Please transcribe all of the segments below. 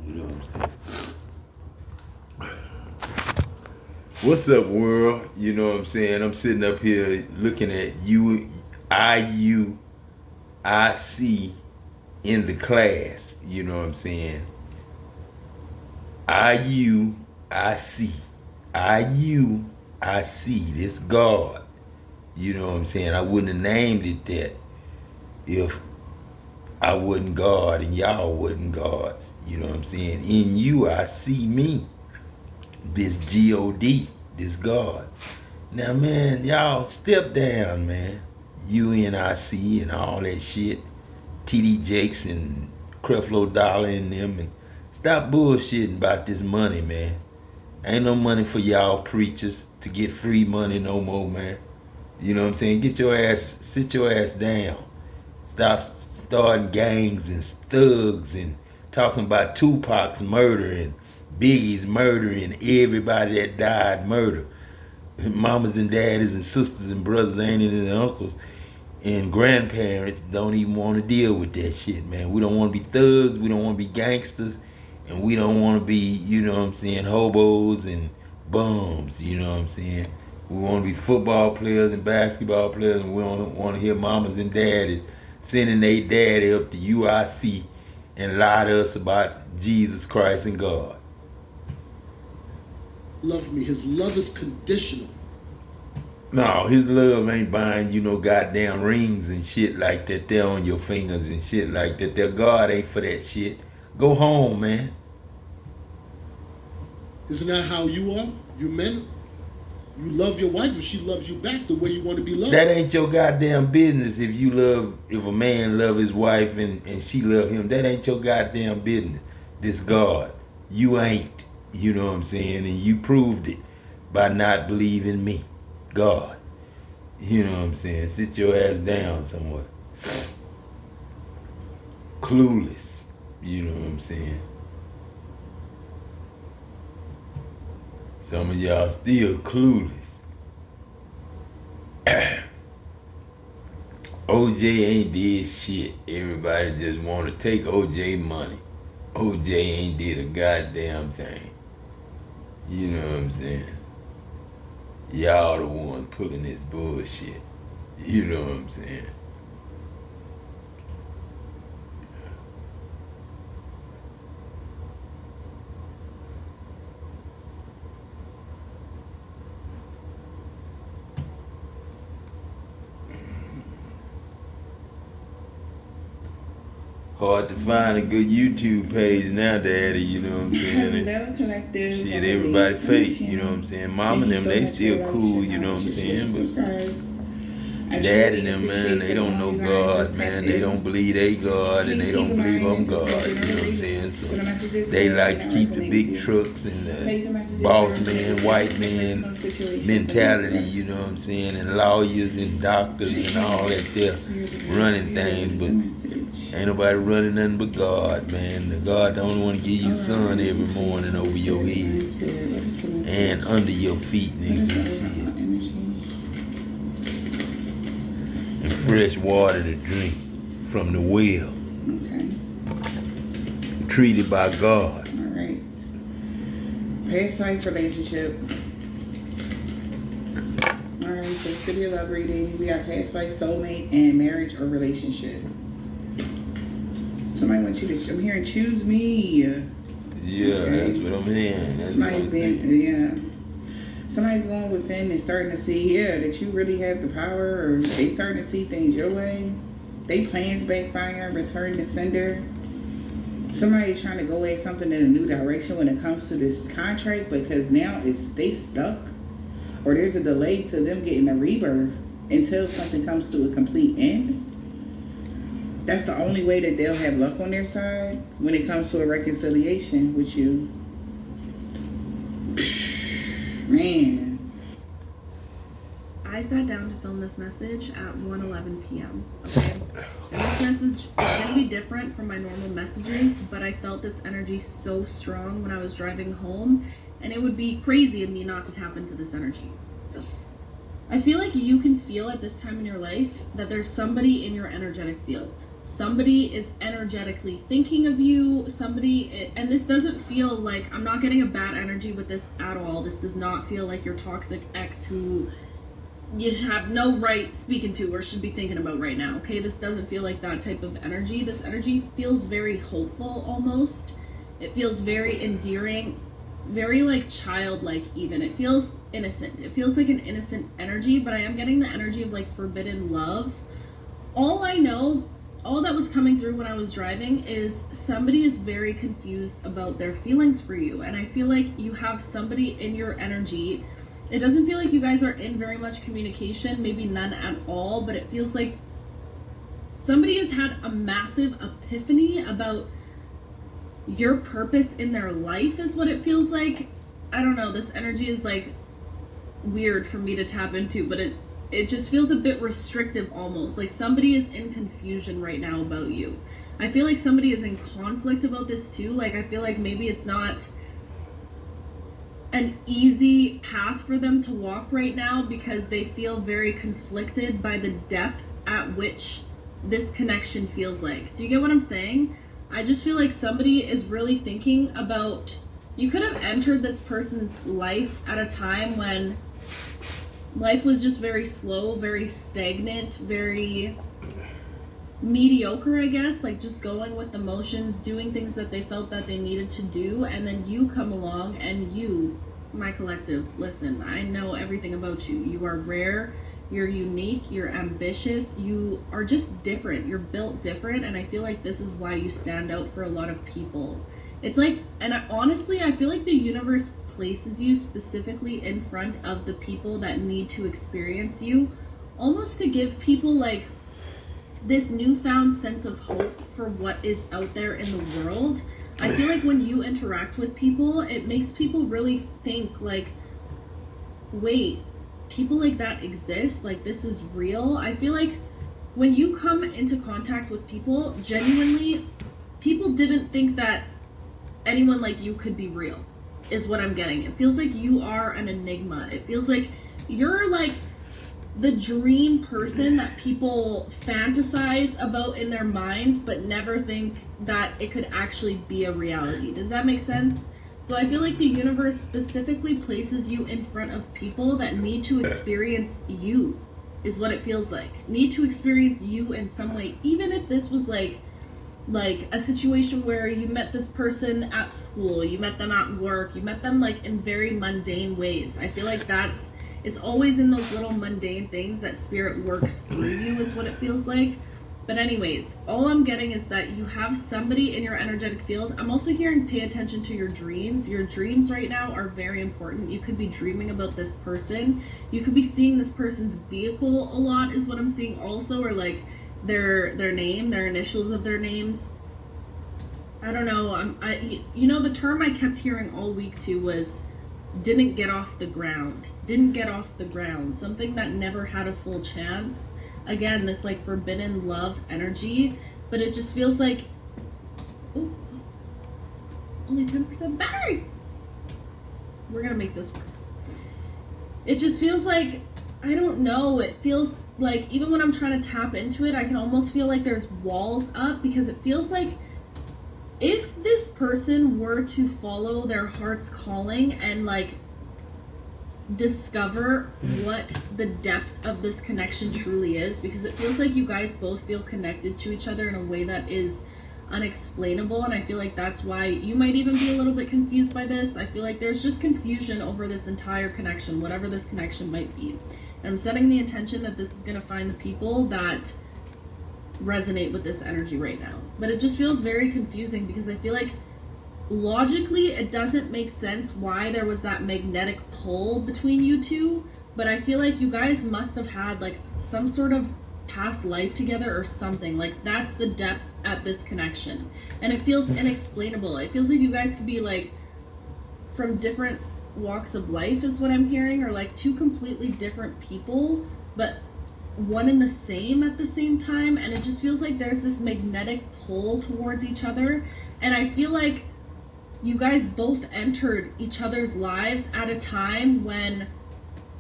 You know what I'm saying? What's up, world? You know what I'm saying? I'm sitting up here looking at I see in the class. You know what I'm saying? I see. I see. This God. You know what I'm saying? I wouldn't have named it that if I wasn't God and y'all wasn't gods. You know what I'm saying? In you, I see me. This God, this God. Now, man, y'all step down, man. UNIC and all that shit. TD Jakes and Creflo Dollar and them, and stop bullshitting about this money, man. Ain't no money for y'all preachers to get free money no more, man. You know what I'm saying? Sit your ass down. Stop starting gangs and thugs and talking about Tupac's murder and Biggie's murder and everybody that died murder. Mamas and daddies and sisters and brothers, aunties and uncles and grandparents don't even want to deal with that shit, man. We don't want to be thugs, we don't want to be gangsters, and we don't want to be, you know what I'm saying, hobos and bums, you know what I'm saying. We want to be football players and basketball players, and we don't want to hear mamas and daddies sending their daddy up to UIC and lie to us about Jesus Christ and God. Love me. His love is conditional. No, his love ain't buying you no goddamn rings and shit like that there on your fingers and shit like that. Their God ain't for that shit. Go home, man. Isn't that how you are? You men? You love your wife and she loves you back the way you want to be loved. That ain't your goddamn business if a man love his wife and she love him. That ain't your goddamn business. This God. You ain't. You know what I'm saying? And you proved it by not believing me. God. You know what I'm saying? Sit your ass down somewhere. Clueless. You know what I'm saying? Some of y'all still clueless. OJ ain't did shit. Everybody just want to take OJ money. OJ ain't did a goddamn thing. You know what I'm saying? Y'all the ones pulling this bullshit. You know what I'm saying? Hard to find a good YouTube page now, Daddy, you know what I'm saying? Hello, collective. Shit, everybody fake, you know what I'm saying? Mom and them, they still cool, you know what I'm saying? But Dad and them, man, they don't know God, man. They don't believe they God and they don't believe I'm God, you know what I'm saying? So they like to keep the big trucks and the boss man, white man mentality, you know what I'm saying? And lawyers and doctors and all that there running things, but ain't nobody running nothing but God, man. The God the only one to give you sun every morning over your head and under your feet, nigga. Shit. And fresh water to drink from the well. Okay. Treated by God. All right. Past life relationship. All right, so it's gonna be a love reading. We got past life, soulmate, and marriage or relationship. Somebody wants you to, I'm hearing choose me. Yeah, okay. That's what I'm hearing. That's what I'm saying. Somebody's going within and starting to see, that you really have the power, or they starting to see things your way. They plans backfire, return to sender. Somebody's trying to go at something in a new direction when it comes to this contract, because now they stuck, or there's a delay to them getting a rebirth until something comes to a complete end. That's the only way that they'll have luck on their side when it comes to a reconciliation with you. Man. I sat down to film this message at 1:11 p.m. Okay? And this message is going to be different from my normal messages, but I felt this energy so strong when I was driving home, and it would be crazy of me not to tap into this energy. I feel like you can feel at this time in your life that there's somebody in your energetic field. somebody is energetically thinking of you, and this doesn't feel like, I'm not getting a bad energy with this at all. This does not feel like your toxic ex who you have no right speaking to or should be thinking about right now, okay? This doesn't feel like that type of energy. This energy feels very hopeful almost. It feels very endearing, very like childlike even. It feels innocent. It feels like an innocent energy, but I am getting the energy of like forbidden love. All that was coming through when I was driving is somebody is very confused about their feelings for you. And I feel like you have somebody in your energy. It doesn't feel like you guys are in very much communication, maybe none at all, but it feels like somebody has had a massive epiphany about your purpose in their life is what it feels like. I don't know, this energy is like weird for me to tap into, but it just feels a bit restrictive almost. Like somebody is in confusion right now about you. I feel like somebody is in conflict about this too. Like I feel like maybe it's not an easy path for them to walk right now because they feel very conflicted by the depth at which this connection feels like. Do you get what I'm saying? I just feel like somebody is really thinking about, you could have entered this person's life at a time when life was just very slow, very stagnant, very mediocre, I guess, like just going with the motions, doing things that they felt that they needed to do, and then you come along and you, my collective, listen, I know everything about you. You are rare, you're unique, you're ambitious, you are just different, you're built different, and I feel like this is why you stand out for a lot of people. It's like, and honestly, I feel like the universe places you specifically in front of the people that need to experience you, almost to give people like this newfound sense of hope for what is out there in the world. I feel like when you interact with people, it makes people really think like, wait, people like that exist? Like this is real? I feel like when you come into contact with people, genuinely, people didn't think that anyone like you could be real, is what I'm getting. It feels like you are an enigma. It feels like you're like the dream person that people fantasize about in their minds but never think that it could actually be a reality. Does that make sense? So I feel like the universe specifically places you in front of people that need to experience you, is what it feels like. Need to experience you in some way, even if this was like a situation where you met this person at school, you met them at work, you met them like in very mundane ways. I feel like it's always in those little mundane things that spirit works through you, is what it feels like. But anyways, all I'm getting is that you have somebody in your energetic field. I'm also hearing pay attention to your dreams. Your dreams right now are very important. You could be dreaming about this person. You could be seeing this person's vehicle a lot, is what I'm seeing also, or like their name, their initials of their names. I don't know. You know, the term I kept hearing all week too was didn't get off the ground. Didn't get off the ground. Something that never had a full chance. Again, this like forbidden love energy, but it just feels like, ooh, only 10% battery. We're gonna make this work. It just feels like, I don't know, it feels like even when I'm trying to tap into it, I can almost feel like there's walls up, because it feels like if this person were to follow their heart's calling and like discover what the depth of this connection truly is, because it feels like you guys both feel connected to each other in a way that is unexplainable, and I feel like that's why you might even be a little bit confused by this. I feel like there's just confusion over this entire connection, whatever this connection might be. And I'm setting the intention that this is going to find the people that resonate with this energy right now. But it just feels very confusing, because I feel like logically it doesn't make sense why there was that magnetic pull between you two, but I feel like you guys must have had like some sort of past life together or something. Like that's the depth at this connection, and it feels inexplainable. It feels like you guys could be like from different walks of life, is what I'm hearing, or like two completely different people but one and the same at the same time. And it just feels like there's this magnetic pull towards each other, and I feel like you guys both entered each other's lives at a time when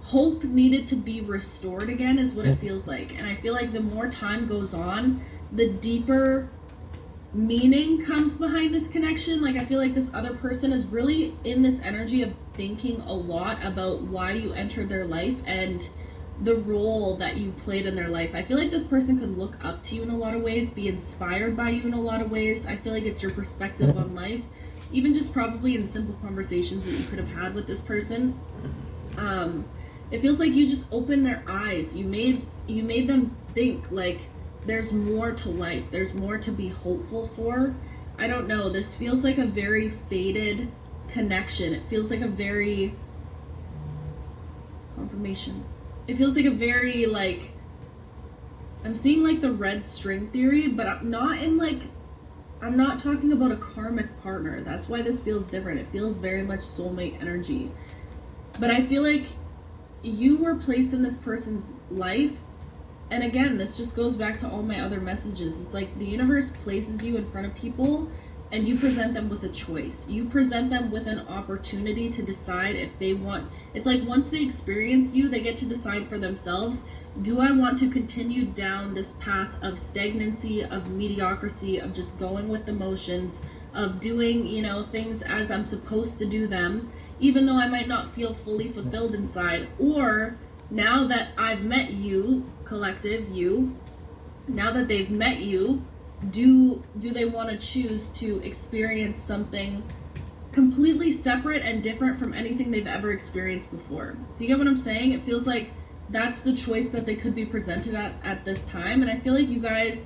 hope needed to be restored again, is what it feels like. And I feel like the more time goes on, the deeper meaning comes behind this connection. Like, I feel like this other person is really in this energy of thinking a lot about why you entered their life and the role that you played in their life. I feel like this person could look up to you in a lot of ways, be inspired by you in a lot of ways. I feel like it's your perspective on life, even just probably in simple conversations that you could have had with this person. It feels like you just opened their eyes. You made them think like there's more to life. There's more to be hopeful for. I don't know. This feels like a very faded connection. It feels like a very confirmation. It feels like a very like, I'm seeing like the red string theory, but I'm not talking about a karmic partner. That's why this feels different. It feels very much soulmate energy. But I feel like you were placed in this person's life. And again, this just goes back to all my other messages. It's like the universe places you in front of people and you present them with a choice. You present them with an opportunity to decide if they want. It's like once they experience you, they get to decide for themselves, do I want to continue down this path of stagnancy, of mediocrity, of just going with the motions, of doing, things as I'm supposed to do them, even though I might not feel fully fulfilled inside? Or now that I've met you, collective you, now that they've met you, do they want to choose to experience something completely separate and different from anything they've ever experienced before? Do you get what I'm saying? It feels like that's the choice that they could be presented at this time. And I feel like you guys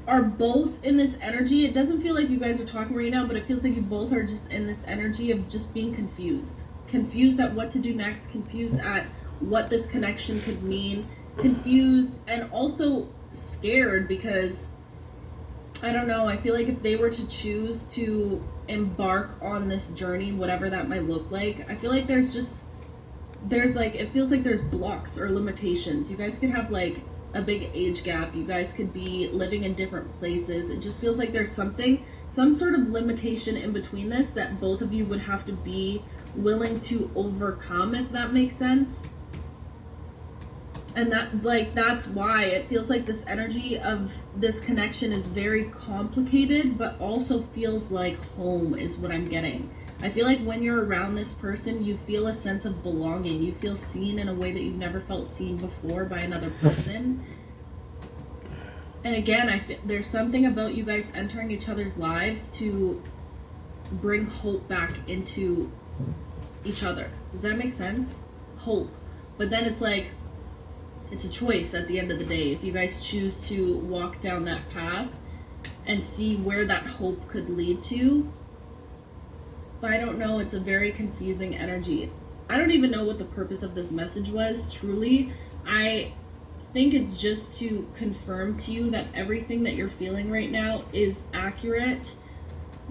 are both in this energy. It doesn't feel like you guys are talking right now, but it feels like you both are just in this energy of just being confused at what to do next, confused at what this connection could mean, confused and also scared because I don't know, I feel like if they were to choose to embark on this journey, whatever that might look like, I feel like it feels like there's blocks or limitations. You guys could have like a big age gap. You guys could be living in different places. It just feels like there's some sort of limitation in between this that both of you would have to be willing to overcome, if that makes sense. And that's why it feels like this energy of this connection is very complicated, but also feels like home is what I'm getting. I feel like when you're around this person, you feel a sense of belonging. You feel seen in a way that you've never felt seen before by another person. And again, there's something about you guys entering each other's lives to bring hope back into each other. Does that make sense? Hope. But then it's like, it's a choice at the end of the day. If you guys choose to walk down that path and see where that hope could lead to. But I don't know, it's a very confusing energy. I don't even know what the purpose of this message was, truly. I think it's just to confirm to you that everything that you're feeling right now is accurate.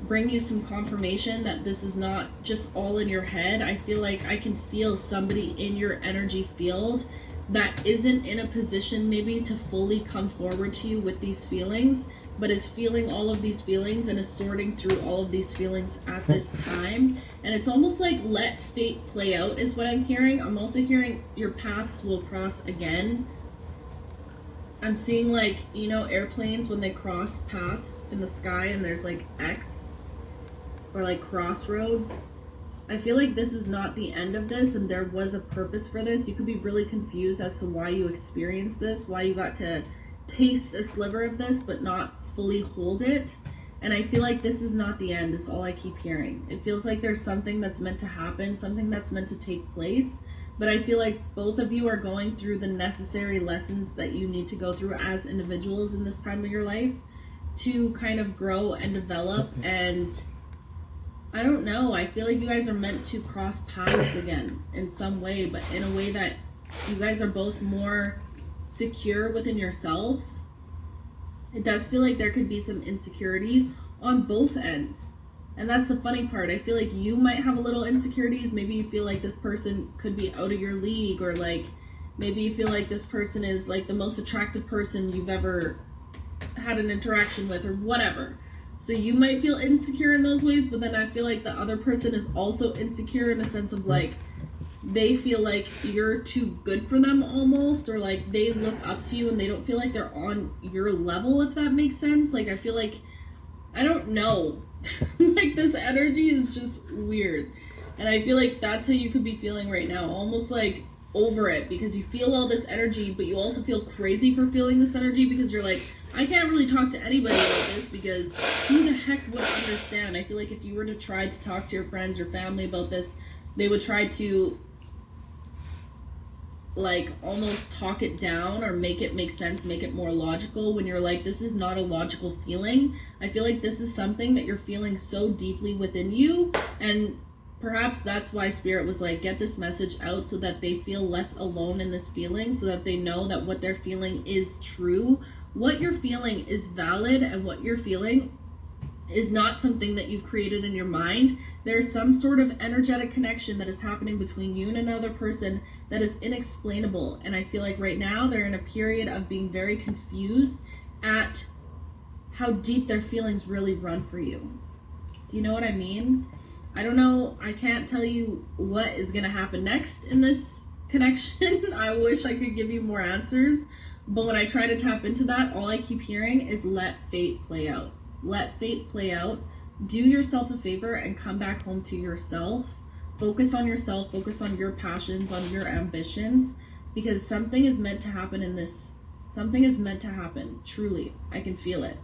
Bring you some confirmation that this is not just all in your head. I feel like I can feel somebody in your energy field that isn't in a position maybe to fully come forward to you with these feelings, but is feeling all of these feelings and is sorting through all of these feelings at this time. And it's almost like let fate play out is what I'm hearing. I'm also hearing your paths will cross again. I'm seeing like, airplanes when they cross paths in the sky and there's like X or like crossroads. I feel like this is not the end of this and there was a purpose for this. You could be really confused as to why you experienced this, why you got to taste a sliver of this but not fully hold it. And I feel like this is not the end, is all I keep hearing. It feels like there's something that's meant to happen, something that's meant to take place. But I feel like both of you are going through the necessary lessons that you need to go through as individuals in this time of your life to kind of grow and develop. And I don't know, I feel like you guys are meant to cross paths again in some way, but in a way that you guys are both more secure within yourselves. It does feel like there could be some insecurity on both ends. And that's the funny part. I feel like you might have a little insecurities. Maybe you feel like this person could be out of your league, or like maybe you feel like this person is like the most attractive person you've ever had an interaction with, or whatever. So you might feel insecure in those ways, but then I feel like the other person is also insecure in a sense of like, they feel like you're too good for them almost, or like they look up to you and they don't feel like they're on your level, if that makes sense. Like I feel like, I don't know, like this energy is just weird, and I feel like that's how you could be feeling right now, almost like over it, because you feel all this energy, but you also feel crazy for feeling this energy, because you're like, I can't really talk to anybody about this, because who the heck would understand? I feel like if you were to try to talk to your friends or family about this, they would try to like almost talk it down or make it make sense, make it more logical, when you're like, this is not a logical feeling. I feel like this is something that you're feeling so deeply within you, and perhaps that's why Spirit was like, get this message out so that they feel less alone in this feeling, so that they know that what they're feeling is true. What you're feeling is valid, and what you're feeling is not something that you've created in your mind. There's some sort of energetic connection that is happening between you and another person that is inexplainable. And I feel like right now they're in a period of being very confused at how deep their feelings really run for you. Do you know what I mean? I don't know. I can't tell you what is going to happen next in this connection. I wish I could give you more answers. But when I try to tap into that, all I keep hearing is let fate play out. Let fate play out. Do yourself a favor and come back home to yourself. Focus on yourself. Focus on your passions, on your ambitions, because something is meant to happen in this. Something is meant to happen. Truly, I can feel it.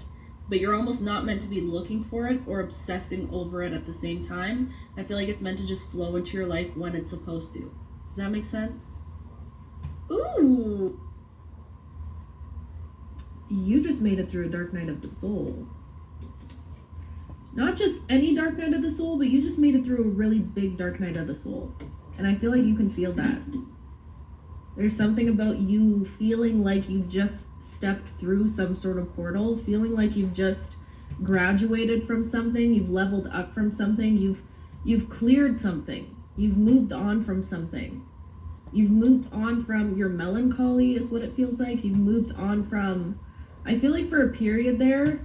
But you're almost not meant to be looking for it or obsessing over it at the same time. I feel like it's meant to just flow into your life when it's supposed to. Does that make sense? Ooh. You just made it through a dark night of the soul. Not just any dark night of the soul, but you just made it through a really big dark night of the soul. And I feel like you can feel that. There's something about you feeling like you've just stepped through some sort of portal, feeling like you've just graduated from something, you've leveled up from something, you've cleared something, you've moved on from something. You've moved on from your melancholy is what it feels like. You've moved on from, I feel like for a period there,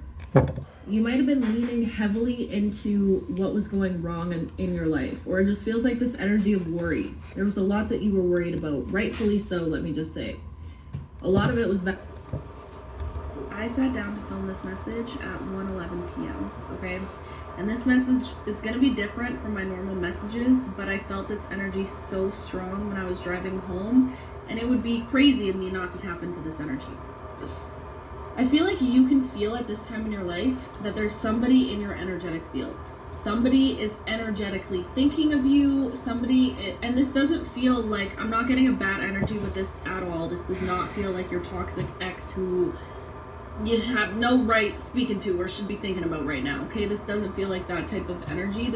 you might have been leaning heavily into what was going wrong in your life, or it just feels like this energy of worry. There was a lot that you were worried about, rightfully so, let me just say. A lot of it was that I sat down to film this message at 1:11 p.m., okay? And this message is going to be different from my normal messages, but I felt this energy so strong when I was driving home, and it would be crazy of me not to tap into this energy. I feel like you can feel at this time in your life that there's somebody in your energetic field. Somebody is energetically thinking of you, and this doesn't feel like, I'm not getting a bad energy with this at all. This does not feel like your toxic ex who you have no right speaking to or should be thinking about right now, okay? This doesn't feel like that type of energy.